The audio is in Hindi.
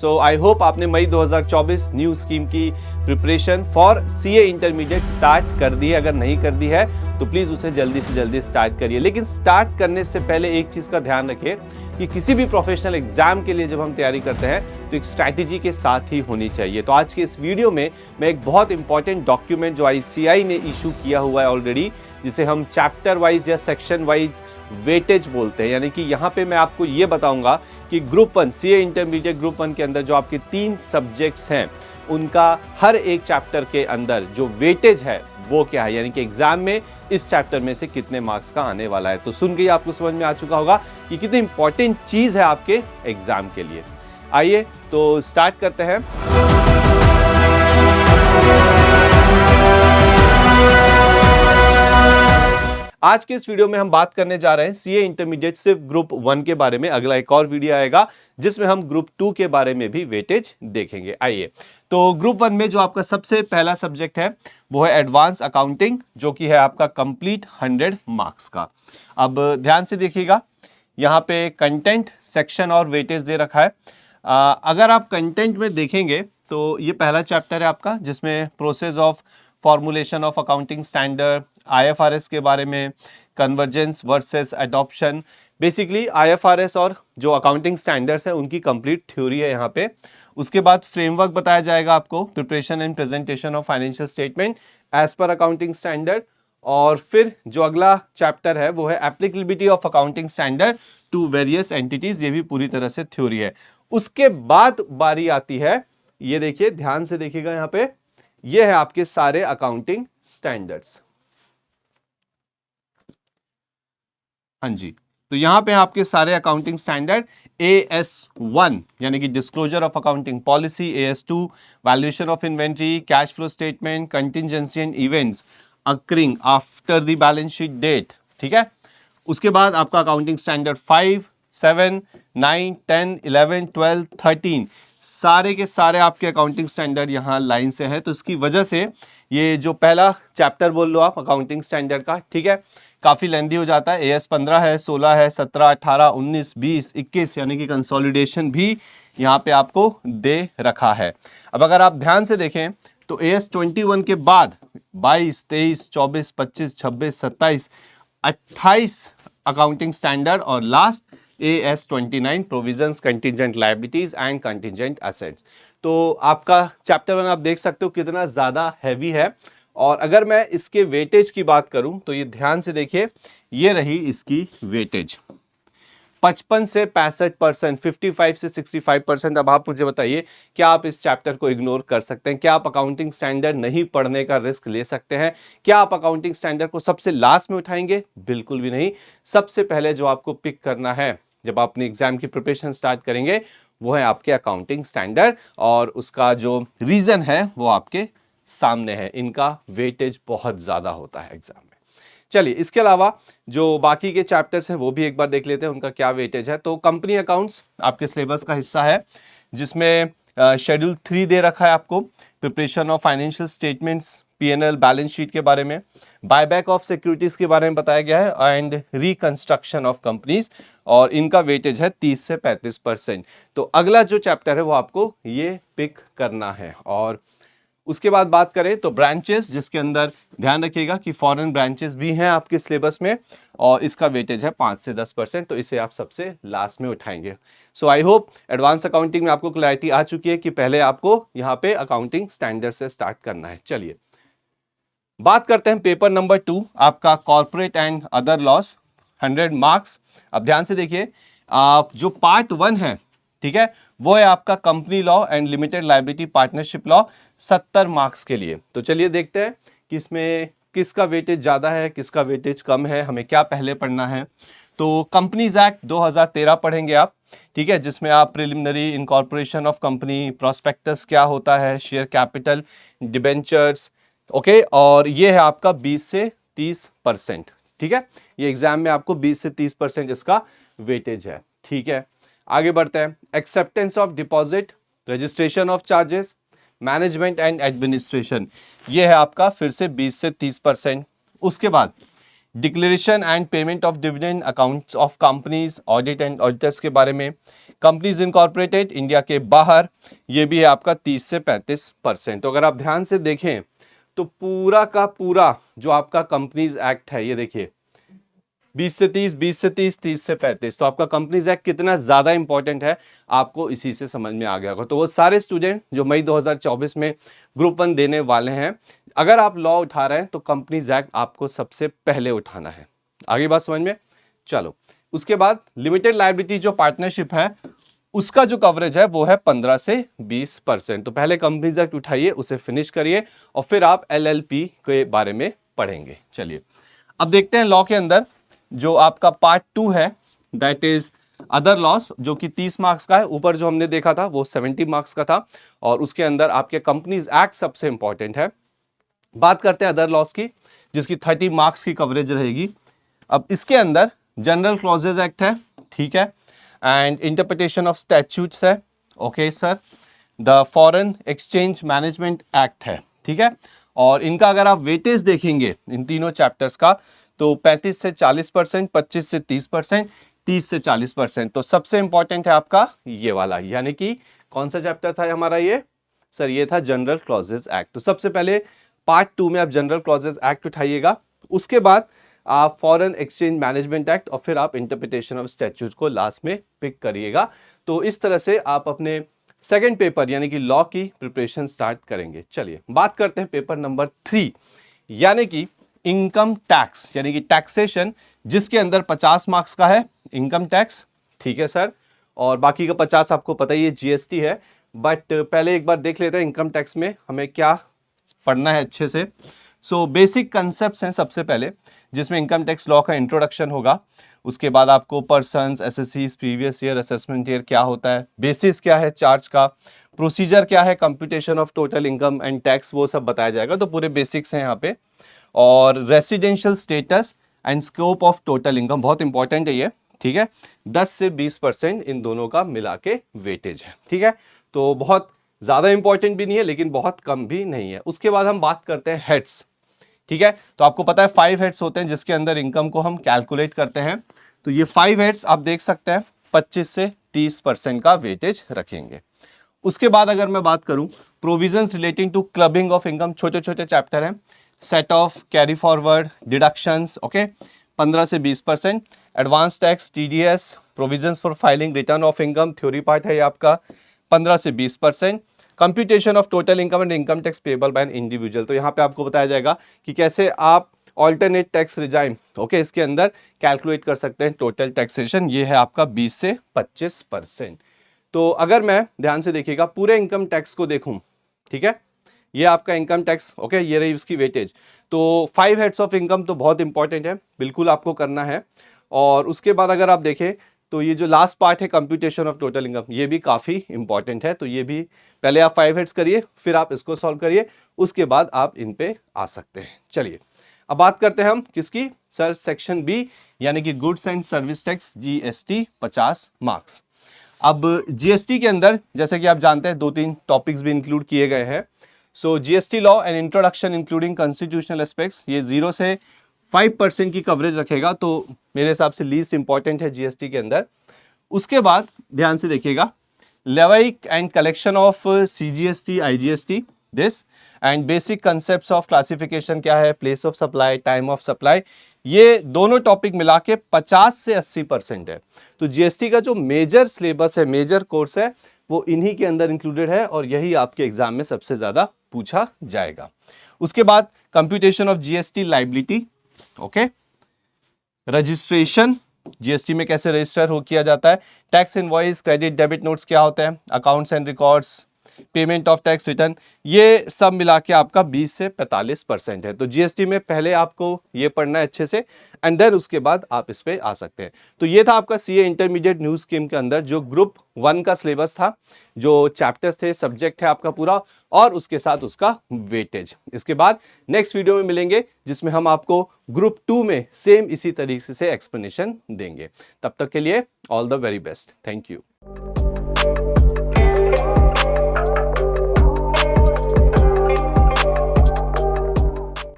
सो आई होप आपने मई 2024 न्यू स्कीम की preparation for CA intermediate start कर दी है। अगर नहीं कर दी है तो प्लीज़ उसे जल्दी से जल्दी स्टार्ट करिए। लेकिन स्टार्ट करने से पहले एक चीज़ का ध्यान रखिए कि किसी भी प्रोफेशनल एग्जाम के लिए जब हम तैयारी करते हैं तो एक स्ट्रैटेजी के साथ ही होनी चाहिए। तो आज के इस वीडियो में मैं एक बहुत इंपॉर्टेंट डॉक्यूमेंट जो आईसीएआई ने इशू किया हुआ है ऑलरेडी, जिसे हम चैप्टर वाइज या सेक्शन वाइज वेटेज बोलते हैं, यानी कि यहाँ पे मैं आपको ये बताऊंगा कि ग्रुप 1 सीए इंटरमीडिएट ग्रुप 1 के अंदर जो आपके 3 सब्जेक्ट्स हैं उनका हर एक चैप्टर के अंदर जो वेटेज है वो क्या है, यानी कि एग्जाम में इस चैप्टर में से कितने मार्क्स का आने वाला है। तो सुन के ही आपको समझ में आ चुका होगा कि कितनी इंपॉर्टेंट चीज है आपके एग्जाम के लिए। आइए तो स्टार्ट करते हैं। आज के इस वीडियो में हम बात करने जा रहे हैं सीए इंटरमीडिएट सिर्फ ग्रुप 1 के बारे में। अगला एक और वीडियो आएगा जिसमें हम ग्रुप 2 के बारे में भी वेटेज देखेंगे। आइए तो ग्रुप 1 में जो आपका सबसे पहला सब्जेक्ट है वो है एडवांस अकाउंटिंग, जो कि है आपका कंप्लीट 100 मार्क्स का। अब ध्यान से देखिएगा, यहाँ पे कंटेंट सेक्शन और वेटेज दे रखा है। अगर आप कंटेंट में देखेंगे तो ये पहला चैप्टर है आपका, जिसमें process of formulation of accounting standard, IFRS के बारे में, convergence versus adoption, basically IFRS और जो अकाउंटिंग स्टैंडर्ड्स है उनकी कंप्लीट थ्योरी है यहाँ पे। उसके बाद फ्रेमवर्क बताया जाएगा आपको, preparation and presentation of financial statement as per accounting standard. और फिर जो अगला चैप्टर है वो है applicability of accounting standard to various entities, ये भी पूरी तरह से थ्योरी है। उसके बाद बारी आती है, ये देखिए ध्यान से देखिएगा यहाँ पे, ये है आपके सारे अकाउंटिंग स्टैंडर्ड्स। हाँ जी, तो यहां पे आपके सारे अकाउंटिंग स्टैंडर्ड, AS1 यानी कि disclosure of accounting policy, AS2 valuation of inventory, cash flow statement, contingency and events occurring after the balance sheet date, ठीक है। उसके बाद आपका अकाउंटिंग स्टैंडर्ड 5, 7, 9, 10, 11, 12, 13 सारे के सारे आपके अकाउंटिंग स्टैंडर्ड यहाँ लाइन से है। तो इसकी वजह से ये जो पहला चैप्टर बोल लो आप अकाउंटिंग स्टैंडर्ड का, ठीक है, काफी लेंदी हो जाता है। AS 15 है, 16 है, 17, 18, 19, 20, 21 यानी कि कंसोलिडेशन भी यहाँ पे आपको दे रखा है। अब अगर आप ध्यान से देखें तो AS 21 के बाद 22, 23, 24, 25, 26, 27, 28 अकाउंटिंग स्टैंडर्ड और last AS 29 provisions, contingent liabilities and contingent assets. तो आपका चैप्टर 1 आप देख सकते हो कितना ज्यादा हैवी है। और अगर मैं इसके वेटेज की बात करूं तो ये ध्यान से देखिए, ये रही इसकी वेटेज 55 से 65%, 55 से 65%। अब आप मुझे बताइए, क्या आप इस चैप्टर को इग्नोर कर सकते हैं? क्या आप अकाउंटिंग स्टैंडर्ड नहीं पढ़ने का रिस्क ले सकते हैं? क्या आप अकाउंटिंग स्टैंडर्ड को सबसे लास्ट में उठाएंगे? बिल्कुल भी नहीं। सबसे पहले जो आपको पिक करना है जब आप अपने एग्जाम की प्रिपरेशन स्टार्ट करेंगे वो है आपके अकाउंटिंग स्टैंडर्ड, और उसका जो रीजन है वो आपके सामने है। इनका वेटेज बहुत ज्यादा होता है एग्जाम में। चलिए, इसके अलावा जो बाकी के चैप्टर्स हैं वो भी एक बार देख लेते हैं उनका क्या वेटेज है। तो कंपनी अकाउंट्स आपके सिलेबस का हिस्सा है, जिसमें शेड्यूल 3 दे रखा है आपको, preparation of financial statements, P&L balance sheet के बारे में, बायबैक ऑफ सिक्योरिटीज के बारे में बताया गया है एंड रिकंस्ट्रक्शन ऑफ कंपनीज, और इनका वेटेज है 30 से 35%। तो अगला जो चैप्टर है वो आपको ये पिक करना है। और उसके बाद बात करें तो ब्रांचेस, जिसके अंदर ध्यान रखिएगा कि फॉरेन ब्रांचेस भी हैं आपके सिलेबस में, और इसका वेटेज है 5 से 10%। तो इसे आप सबसे लास्ट में उठाएंगे। सो आई होप एडवांस अकाउंटिंग में आपको क्लैरिटी आ चुकी है कि पहले आपको यहाँ पे अकाउंटिंग स्टैंडर्ड से स्टार्ट करना है। चलिए बात करते हैं पेपर नंबर 2 आपका corporate and other laws, 100 marks. अब ध्यान से देखिए, आप जो पार्ट 1 है, ठीक है, वो है आपका company law and limited liability partnership law, 70 marks के लिए। तो चलिए देखते हैं कि इसमें किसका वेटेज ज्यादा है, किसका वेटेज कम है, हमें क्या पहले पढ़ना है। तो कंपनीज एक्ट 2013 पढ़ेंगे आप, ठीक है, जिसमें आप preliminary incorporation of company, prospectus क्या होता है, शेयर कैपिटल, डिबेंचर्स, ओके, और ये है आपका 20 से 30%, ठीक है। ये एग्जाम में आपको 20 से 30% इसका वेटेज है, ठीक है। आगे बढ़ते हैं, acceptance of deposit, registration of charges, management and administration, ये है आपका फिर से 20 से 30%। उसके बाद declaration and payment of dividend, accounts of companies, audit and auditors के बारे में, कंपनीज इनकॉर्पोरेटेड इंडिया के बाहर, ये भी है आपका 30 से 35%। तो अगर आप ध्यान से देखें तो पूरा का पूरा जो आपका कंपनीज एक्ट है, ये देखिए 20 से 30, 20 से 30, 30 से 35, तो आपका कंपनीज एक्ट कितना ज्यादा इंपॉर्टेंट है आपको इसी से समझ में आ गया होगा। तो वो सारे स्टूडेंट जो मई 2024 में ग्रुप 1 देने वाले हैं, अगर आप लॉ उठा रहे हैं तो कंपनीज एक्ट आपको सबसे पहले उठाना है। आगे बात समझ में? चलो, उसके बाद लिमिटेड लायबिलिटी जो पार्टनरशिप है उसका जो कवरेज है वो है 15 से 20%। तो पहले कंपनीज एक्ट उठाइए, उसे फिनिश करिए और फिर आप LLP के बारे में पढ़ेंगे। चलिए अब देखते हैं लॉ के अंदर जो आपका पार्ट 2 है, दैट इज अदर लॉस, जो कि 30 मार्क्स का है। ऊपर जो हमने देखा था वो 70 मार्क्स का था और उसके अंदर आपके कंपनीज एक्ट सबसे इंपॉर्टेंट है। बात करते हैं अदर लॉस की, जिसकी 30 मार्क्स की कवरेज रहेगी। अब इसके अंदर जनरल क्लॉजेज एक्ट है, ठीक है, एंड इंटरप्रिटेशन ऑफ स्टैट्यूट्स है, okay sir, the foreign exchange management act है, ठीक है। और इनका अगर आप वेटेज देखेंगे इन तीनों चैप्टर्स का तो 35 से 40%, 25 से 30%, 30 से 40%। तो सबसे इंपॉर्टेंट है आपका ये वाला, यानी कि कौन सा चैप्टर था हमारा ये सर? ये था जनरल क्लॉजेज एक्ट। तो सबसे पहले पार्ट 2 में आप जनरल क्लॉजेज एक्ट उठाइएगा, उसके बाद आप फॉरेन एक्सचेंज मैनेजमेंट एक्ट और फिर आप इंटरप्रिटेशन ऑफ स्टैट्यूट को लास्ट में पिक करिएगा। तो इस तरह से आप अपने सेकेंड पेपर यानी कि लॉ की प्रिपरेशन स्टार्ट करेंगे। चलिए बात करते हैं पेपर नंबर 3 यानी कि इनकम टैक्स, यानी कि टैक्सेशन, जिसके अंदर 50 मार्क्स का है इनकम टैक्स, ठीक है सर, और बाकी का 50 आपको पता ही है GST है। बट पहले एक बार देख लेते हैं इनकम टैक्स में हमें क्या पढ़ना है अच्छे से। सो बेसिक कंसेप्ट्स हैं सबसे पहले, जिसमें इनकम टैक्स लॉ का इंट्रोडक्शन होगा। उसके बाद आपको पर्सन्स, एसएससीज, प्रीवियस ईयर, असेसमेंट ईयर क्या होता है, बेसिस क्या है चार्ज का, प्रोसीजर क्या है, computation of total income and tax, वो सब बताया जाएगा। तो पूरे बेसिक्स हैं यहाँ पे। और residential status and scope of total income, बहुत इंपॉर्टेंट है ये, ठीक है। 10 से 20% इन दोनों का मिला के वेटेज है, ठीक है। तो बहुत ज्यादा इंपॉर्टेंट भी नहीं है लेकिन बहुत कम भी नहीं है। उसके बाद हम बात करते हैं हेड्स, ठीक है। तो आपको पता है 5 हेड्स होते हैं जिसके अंदर इनकम को हम कैलकुलेट करते हैं। तो ये 5 हेड्स आप देख सकते हैं 25 से 30% का वेटेज रखेंगे। उसके बाद अगर मैं बात करूं provisions relating to clubbing of income, छोटे छोटे चैप्टर हैं, set off, carry forward, deductions, okay, 15 से 20%, advance tax, TDS, provisions for filing return of income, theory part है ये आपका, 15 से 20%, computation of total income and income tax payable by an individual. तो यहाँ पे आपको बताया जाएगा कि कैसे आप ऑल्टरनेट टैक्स रिजाइम, ओके, इसके अंदर कैलकुलेट कर सकते हैं टोटल टैक्सेशन। ये है आपका 20 से 25%। तो अगर मैं ध्यान से देखिएगा पूरे इनकम टैक्स को देखूं, ठीक है, ये आपका इनकम टैक्स, ओके, ये रही उसकी वेटेज। तो 5 हेड्स ऑफ इनकम तो बहुत इंपॉर्टेंट है, बिल्कुल आपको करना है। और उसके बाद अगर आप देखें तो ये जो लास्ट पार्ट है कंप्यूटेशन ऑफ टोटल इनकम, ये भी काफ़ी इंपॉर्टेंट है। तो ये भी पहले आप 5 हेड्स करिए, फिर आप इसको सॉल्व करिए, उसके बाद आप इन पे आ सकते हैं। चलिए अब बात करते हैं हम किसकी सर? सेक्शन B यानी कि goods and service tax, GST, 50 marks. अब GST के अंदर जैसे कि आप जानते हैं 2-3 टॉपिक्स भी इंक्लूड किए गए हैं। सो GST law and introduction including constitutional aspects, ये 0 से 5% की कवरेज रखेगा, तो मेरे हिसाब से लीस्ट इंपॉर्टेंट है GST के अंदर। उसके बाद ध्यान से देखिएगा levy and collection of CGST, IGST, this and basic concepts of classification क्या है, place of supply, time of supply, ये दोनों टॉपिक मिला के 50 से 80% है। तो GST का जो मेजर सिलेबस है, मेजर कोर्स है, वो इन्हीं के अंदर इंक्लूडेड है और यही आपके एग्जाम में सबसे ज्यादा पूछा जाएगा। उसके बाद computation of GST liability, okay, registration, GST में कैसे रजिस्टर हो किया जाता है, tax invoice, credit debit notes क्या होते हैं, accounts and records, payment of tax return, ये सब मिला के आपका 20 से 45% है। तो GST में पहले आपको ये पढ़ना है अच्छे से एंड देन उसके बाद आप इस पे आ सकते हैं। तो ये था आपका CA इंटरमीडिएट न्यूज स्कीम के अंदर जो ग्रुप 1 का सिलेबस था, जो चैप्टर्स थे, सब्जेक्ट है आपका पूरा, और उसके साथ उसका वेटेज। इसके बाद नेक्स्ट वीडियो में मिलेंगे जिसमें हम आपको ग्रुप 2 में सेम इसी तरीके से एक्सप्लेनेशन देंगे। तब तक के लिए all the very best, thank you.